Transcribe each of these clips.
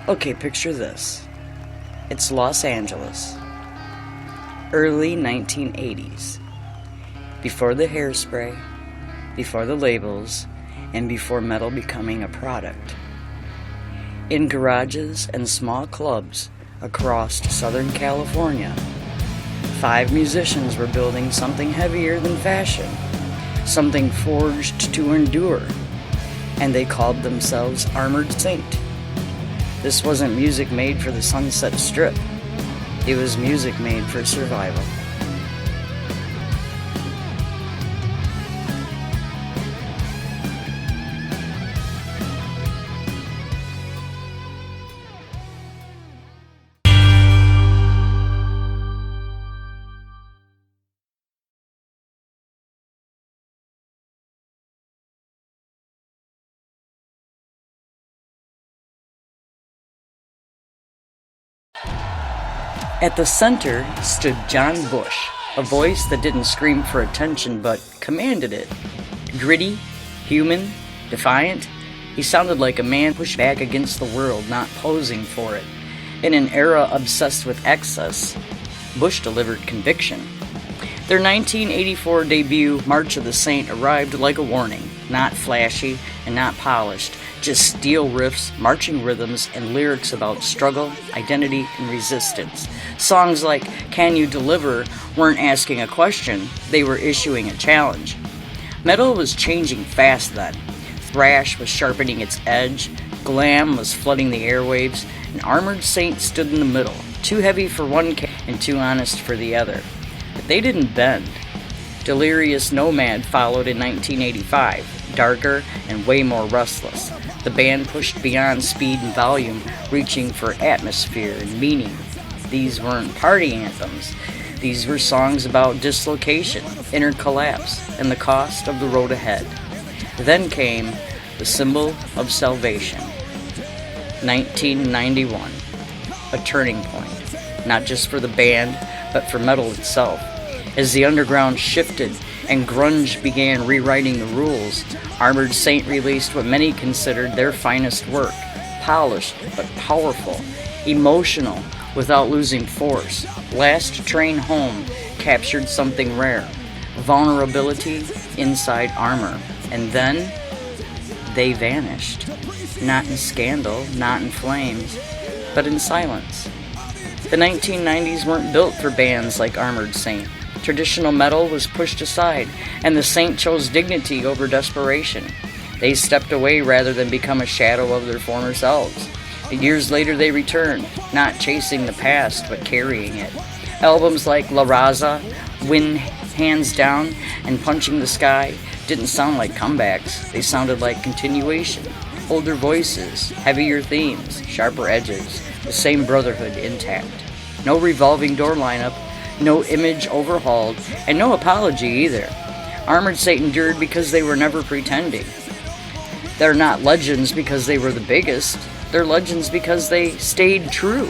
Okay, picture this. It's Los Angeles. Early 1980s. Before the hairspray, before the labels, and before metal becoming a product. In garages and small clubs across Southern California, 5 musicians were building something heavier than fashion, something forged to endure, and they called themselves Armored Saint. This wasn't music made for the Sunset Strip. It was music made for survival. At the center stood John Bush, a voice that didn't scream for attention but commanded it. Gritty, human, defiant, he sounded like a man pushed back against the world, not posing for it. In an era obsessed with excess, Bush delivered conviction. Their 1984 debut, March of the Saint, arrived like a warning, not flashy and not polished, just steel riffs, marching rhythms, and lyrics about struggle, identity, and resistance. Songs like Can You Deliver weren't asking a question, they were issuing a challenge. Metal was changing fast then. Thrash was sharpening its edge, glam was flooding the airwaves, and Armored Saint stood in the middle, too heavy for one and too honest for the other. But they didn't bend. Delirious Nomad followed in 1985, darker and way more restless. The band pushed beyond speed and volume, reaching for atmosphere and meaning. These weren't party anthems. These were songs about dislocation, inner collapse, and the cost of the road ahead. Then came the symbol of salvation. 1991. A turning point, not just for the band, but for metal itself. As the underground shifted and grunge began rewriting the rules, Armored Saint released what many considered their finest work. Polished but powerful, emotional without losing force. Last Train Home captured something rare, vulnerability inside armor. And then they vanished. Not in scandal, not in flames, but in silence. The 1990s weren't built for bands like Armored Saint. Traditional metal was pushed aside, and the Saint chose dignity over desperation. They stepped away rather than become a shadow of their former selves. Years later they returned, not chasing the past, but carrying it. Albums like La Raza, Win Hands Down, and Punching the Sky didn't sound like comebacks. They sounded like continuation. Older voices, heavier themes, sharper edges, the same brotherhood intact. No revolving door lineup, no image overhauled, and no apology either. Armored Saint endured because they were never pretending. They're not legends because they were the biggest. They're legends because they stayed true.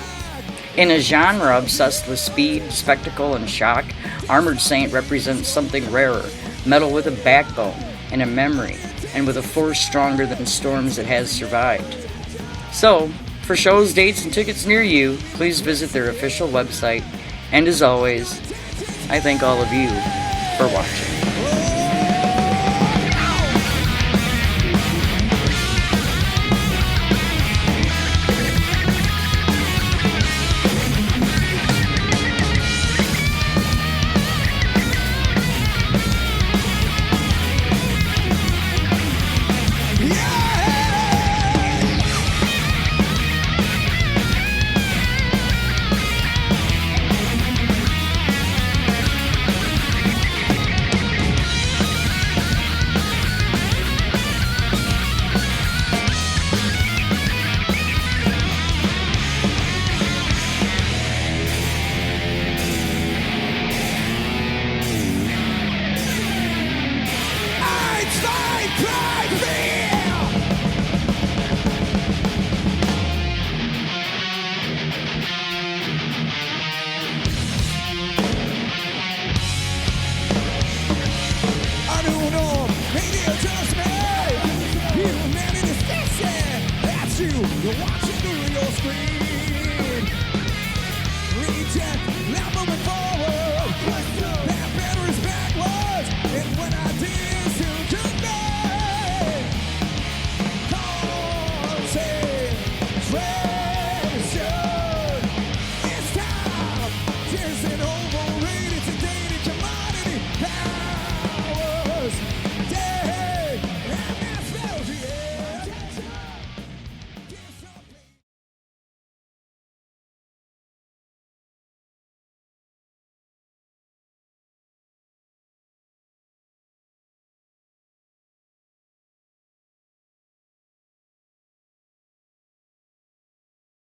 In a genre obsessed with speed, spectacle, and shock, Armored Saint represents something rarer, metal with a backbone and a memory, and with a force stronger than storms that has survived. So, for shows, dates, and tickets near you, please visit their official website. And as always, I thank all of you for watching. scream. Reject, now moving forward. That battery's backwards. And when I did, still goodnight. Concentration. It's time.